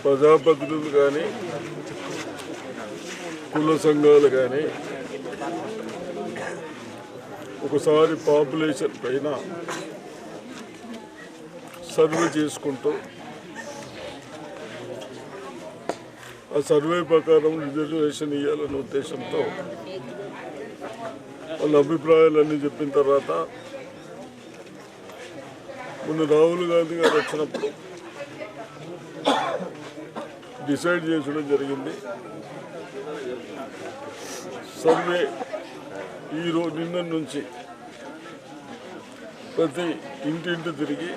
ప్రజాప్రతినిధులు కానీ కుల సంఘాలు కానీ ఒకసారి పాపులేషన్ పైన సర్వే చేసుకుంటూ ఆ సర్వే ప్రకారం రిజర్వేషన్ ఇవ్వాలనే ఉద్దేశంతో వాళ్ళ అభిప్రాయాలన్నీ చెప్పిన తర్వాత మొన్న రాహుల్ గాంధీ గారు వచ్చినప్పుడు డిసైడ్ చేయడం జరిగింది. సర్వే ఈరోజు నిన్న నుంచి ప్రతి ఇంటింటి తిరిగి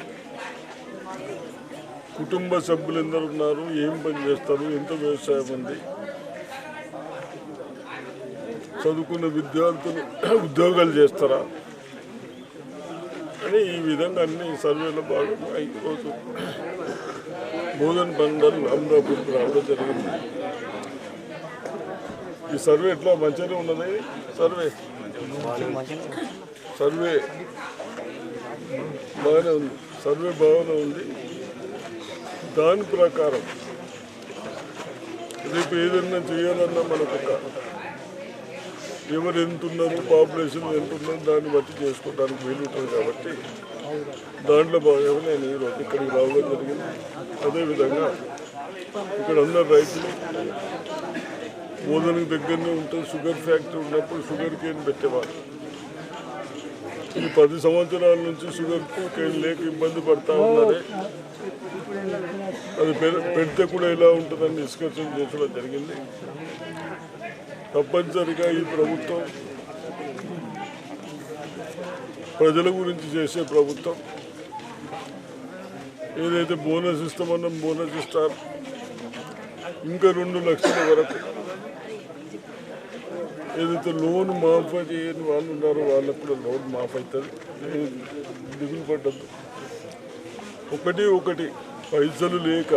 కుటుంబ సభ్యులు ఎందరు ఉన్నారు, ఏం పని చేస్తారు, ఎంత వ్యవసాయం ఉంది, చదువుకున్న విద్యార్థులు ఉద్యోగాలు చేస్తారా అని ఈ విధంగా అన్ని సర్వేలో భాగంగా ఈరోజు బోధన్ బండల్ అమరాపూర్కి రావడం జరిగింది. ఈ సర్వే ఎట్లా మంచిగానే ఉన్నది. సర్వే బాగానే ఉంది. సర్వే బాగానే ఉంది. దాని ప్రకారం రేపు ఏదన్నా చేయాలన్నా మనకు ఎవరు ఎంత ఉన్నారు, పాపులేషన్ ఎంత ఉన్నారు దాన్ని బట్టి చేసుకోవడానికి వీలుంటుంది. కాబట్టి దాంట్లో భాగంగా నేను ఈరోజు ఇక్కడికి రావడం జరిగింది. అదేవిధంగా ఇక్కడ అందరు రైతులు బోధనకు దగ్గరనే ఉంటుంది. షుగర్ ఫ్యాక్టరీ ఉన్నప్పుడు షుగర్ కేన్ పెట్టేవారు. ఈ 10 సంవత్సరాల నుంచి షుగర్ కేన్ లేక ఇబ్బంది పడతా ఉన్నది. అది పెడితే కూడా ఎలా ఉంటుందని డిస్కషన్ చేసడం జరిగింది. తప్పనిసరిగా ఈ ప్రభుత్వం ప్రజల గురించి చేసే ప్రభుత్వం. ఏదైతే బోనస్ ఇస్తామన్నాం బోనస్ ఇస్తారు. ఇంకా 2 లక్షల వరకు ఏదైతే లోన్ మాఫ్ చేయని వాళ్ళు ఉన్నారో వాళ్ళకు కూడా లోన్ మాఫ్ అవుతుంది. దిగులు పడ్డద్దు. ఒకటి పైసలు లేక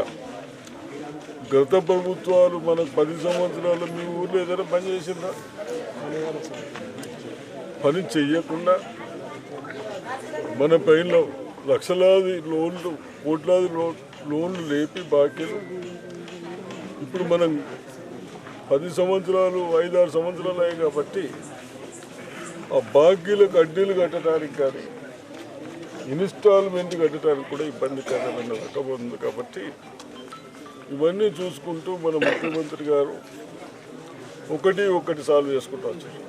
గత ప్రభుత్వాలు మనకు 10 సంవత్సరాలు మీ ఊర్లో ఏదైనా పని చేసిందా? పని చెయ్యకుండా మన పైన లక్షలాది లోన్లు, కోట్లాది లోన్లు లేపి బాకీలు ఇప్పుడు మనం 10 సంవత్సరాలు 5-6 సంవత్సరాలు అయ్యాయి. కాబట్టి ఆ బాకీలకు అడ్డీలు కట్టడానికి కానీ ఇన్స్టాల్మెంట్ కట్టడానికి కూడా ఇబ్బందికరమైన రకం ఉంది. కాబట్టి ఇవన్నీ చూసుకుంటూ మన ముఖ్యమంత్రి గారు ఒకటి సాల్వ్ చేసుకుంటూ వచ్చారు.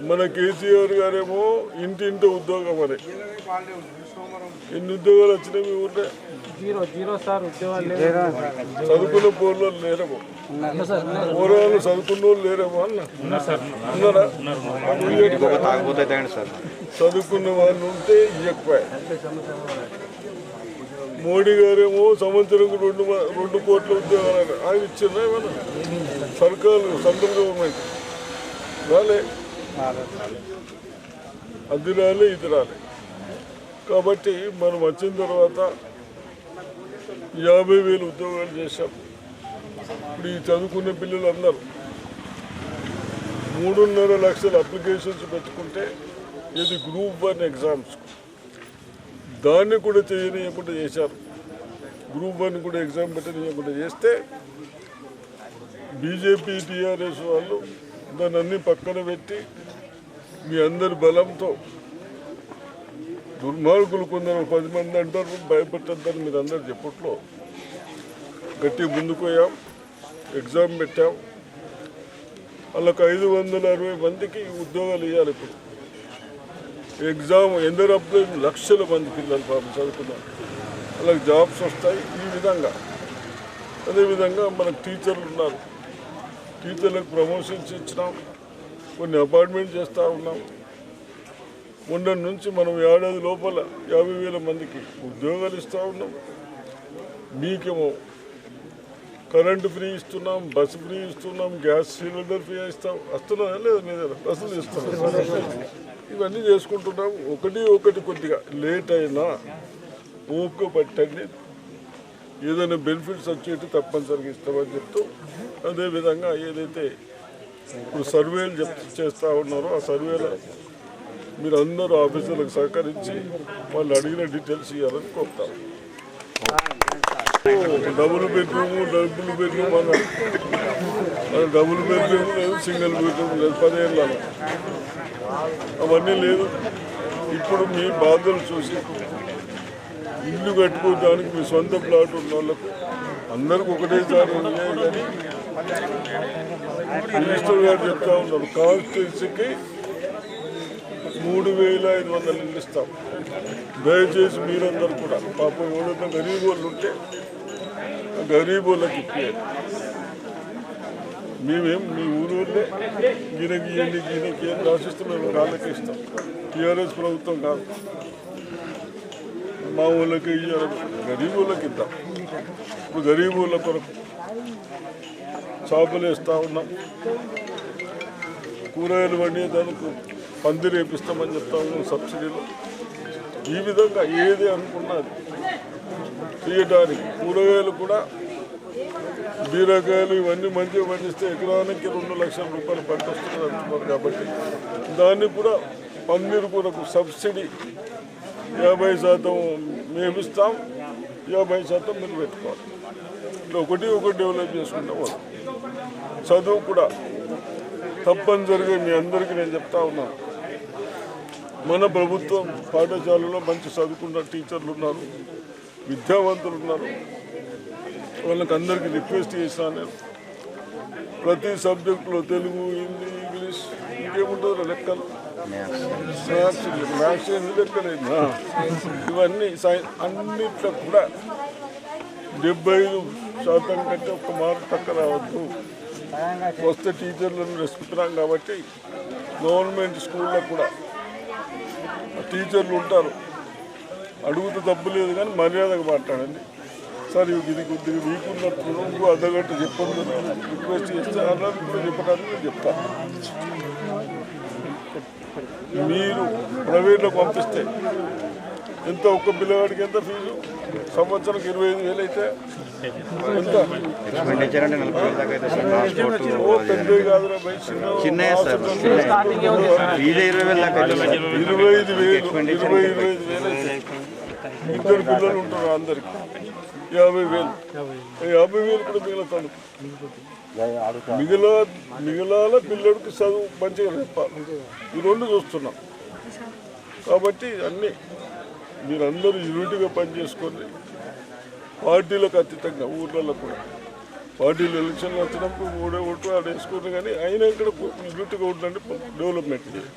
మన కేసీఆర్ గారేమో ఇంటింటి ఉద్యోగం అని. ఎన్ని ఉద్యోగాలు వచ్చినాయి మీ ఊళ్ళో? చదువుకున్న పోర్లు లేరేమో, పోరాలు చదువుకున్న వాళ్ళు లేరేమో అన్నారా? చదువుకున్న వాళ్ళు ఉంటే ఎక్కువ. మోడీ గారేమో సంవత్సరంకు 2 కోట్ల ఉద్యోగాలు ఆయన ఇచ్చిందా ఏమన్నా? సర్కారు సెంట్రల్ గవర్నమెంట్ రాలే, అది రాలే, ఇది రాలే. కాబట్టి మనం వచ్చిన తర్వాత 50,000 ఉద్యోగాలు చేశాం. ఇప్పుడు ఈ చదువుకున్న పిల్లలందరూ 3.5 లక్షల అప్లికేషన్స్ పెట్టుకుంటే ఇది గ్రూప్ 1 ఎగ్జామ్స్ దాన్ని కూడా చేయనీయకుండా చేశారు. గ్రూప్ 1 కూడా ఎగ్జామ్ పెట్టనీయకుండా చేస్తే బీజేపీ టీఆర్ఎస్ వాళ్ళు దాన్ని అన్ని పక్కన పెట్టి మీ అందరి బలంతో దుర్మార్గులు కొందరు 10 మంది అంటారు, భయపెట్టద్దని మీరు అందరు చెప్పట్లో గట్టి ముందుకు పోయాం. ఎగ్జామ్ పెట్టాం. వాళ్ళకి 560 మందికి ఉద్యోగాలు ఇవ్వాలి. ఇప్పుడు ఎగ్జామ్ ఎందరు అప్లై లక్షల మంది పిల్లలు పాపం చదువుకున్నారు, వాళ్ళకి జాబ్స్ వస్తాయి. ఈ విధంగా అదేవిధంగా మనకు టీచర్లు ఉన్నారు, టీచర్లకు ప్రమోషన్స్ ఇచ్చినాం, కొన్ని అపాయింట్మెంట్ చేస్తూ ఉన్నాం. మొన్న నుంచి మనం ఏడాది లోపల 50,000 మందికి ఉద్యోగాలు ఇస్తూ ఉన్నాం. మీకేమో కరెంటు ఫ్రీ ఇస్తున్నాం, బస్సు ఫ్రీ ఇస్తున్నాం, గ్యాస్ సిలిండర్ ఫ్రీ ఇస్తాం. వస్తున్నా లేదా మీ దగ్గర బస్సులు ఇస్తున్నాం. ఇవన్నీ చేసుకుంటున్నాం. ఒకటి కొద్దిగా లేట్ అయినా ఓపిక పట్టండి, ఏదైనా బెనిఫిట్స్ వచ్చేటి తప్పనిసరిగా ఇస్తామని చెప్తూ, అదేవిధంగా ఏదైతే ఇప్పుడు సర్వేలు చేస్తూ ఉన్నారో ఆ సర్వేలో మీరు అందరూ ఆఫీసర్లకు సహకరించి వాళ్ళు అడిగిన డీటెయిల్స్ ఇవ్వాలని కోరుతారు. డబుల్ బెడ్రూమ్ అన్నాడు. డబుల్ బెడ్రూమ్ లేదు, సింగిల్ బెడ్రూమ్ లేదు, 10 ఏళ్ళలో అవన్నీ లేదు. ఇప్పుడు మీ బాధలు చూసి ఇల్లు కట్టుకోవడానికి మీ సొంత ప్లాట్ ఉన్న వాళ్ళకు అందరికి ఒకటేసారి ఉన్నాయి. కానీ మినిస్టర్ గారు చెప్తా ఉన్నారు, కాన్స్టిట్యున్సీకి 3,500 ఇల్లు ఇస్తాం. దయచేసి మీరందరూ కూడా పాపం ఎవరైనా గరీబ్ వాళ్ళు ఉంటే గరీబ్ వాళ్ళకి ఇప్పారు. మేమేం మీ ఊళ్ళో ఈయనకి ఏం రాసిస్తే మేము వాళ్ళకి ఇస్తాం. టీఆర్ఎస్ ప్రభుత్వం కాదు, మా ఊళ్ళకి గరీబ్ వాళ్ళకి ఇద్దాం. ఇప్పుడు గరీబ్ వాళ్ళ కొరకు చేపలు వేస్తూ ఉన్నాం, కూరగాయలు పండేదానికి పందిరి వేపిస్తామని చెప్తా ఉన్నాం సబ్సిడీలో. ఈ విధంగా ఏది అనుకున్నది చేయడానికి కూరగాయలు కూడా బీరకాయలు ఇవన్నీ మంచిగా పండిస్తే ఎకరానికి 2 లక్షల రూపాయలు పంట వస్తుంది అంటున్నారు. కాబట్టి దాన్ని కూడా పందిరి కొరకు సబ్సిడీ 50% మేము ఇస్తాం, 50% మీరు పెట్టుకోవాలి. ఇట్లా ఒకటి డెవలప్ చేసుకుంటాం. వాళ్ళు చదువు కూడా తప్పనిసరిగా మీ అందరికీ నేను చెప్తా ఉన్నాను. మన ప్రభుత్వం పాఠశాలలో మంచి చదువుకున్న టీచర్లు ఉన్నారు, విద్యావంతులు ఉన్నారు. వాళ్ళకి అందరికీ రిక్వెస్ట్ చేశాను నేను, ప్రతి సబ్జెక్టులో తెలుగు, హిందీ, ఇంగ్లీష్, ఇంకేముంటుందో లెక్కలు, మ్యాథ్స్ లెక్కలేదు, ఇవన్నీ అన్నిట్లో కూడా 75% కంటే 1 మార్కు తక్కువ రావద్దు. వస్తే టీచర్లను రెస్పెక్టున్నాం. కాబట్టి గవర్నమెంట్ స్కూల్లో కూడా టీచర్లు ఉంటారు, అడుగుతూ తప్పు లేదు, కానీ మర్యాదగా మాట్లాడండి. సార్ ఇది కొద్దిగా వీక్ ఉన్నట్టు ఇంకో అర్ధగంట చెప్పండి రిక్వెస్ట్ చేస్తే అన్నది కూడా చెప్పడానికి నేను చెప్తాను. మీరు ప్రైవేట్లో పంపిస్తే ఎంత, ఒక్క పిల్లవాడికి ఎంత ఫీజు? సంవత్సరానికి 25,000 అయితే ఎంత? పెద్దవి కాదురా భయ్, 25,000 ఇద్దరు పిల్లలు ఉంటారు, అందరికి 50,000 కూడా మిగులుతాను. మిగిలాల పిల్లడికి చదువు మంచిగా చెప్పాలి. ఈ 2 చూస్తున్నాం. కాబట్టి అన్నీ మీరందరూ యూనిట్గా పనిచేసుకోండి. పార్టీలకు అతీతంగా ఊర్లలో కూడా పార్టీలు ఎలక్షన్లు వచ్చినప్పుడు 3 ఓట్లు ఆడ వేసుకుంటారు, కానీ అయినా ఇక్కడ యూనిట్గా ఉండండి, డెవలప్మెంట్ చేయాలి.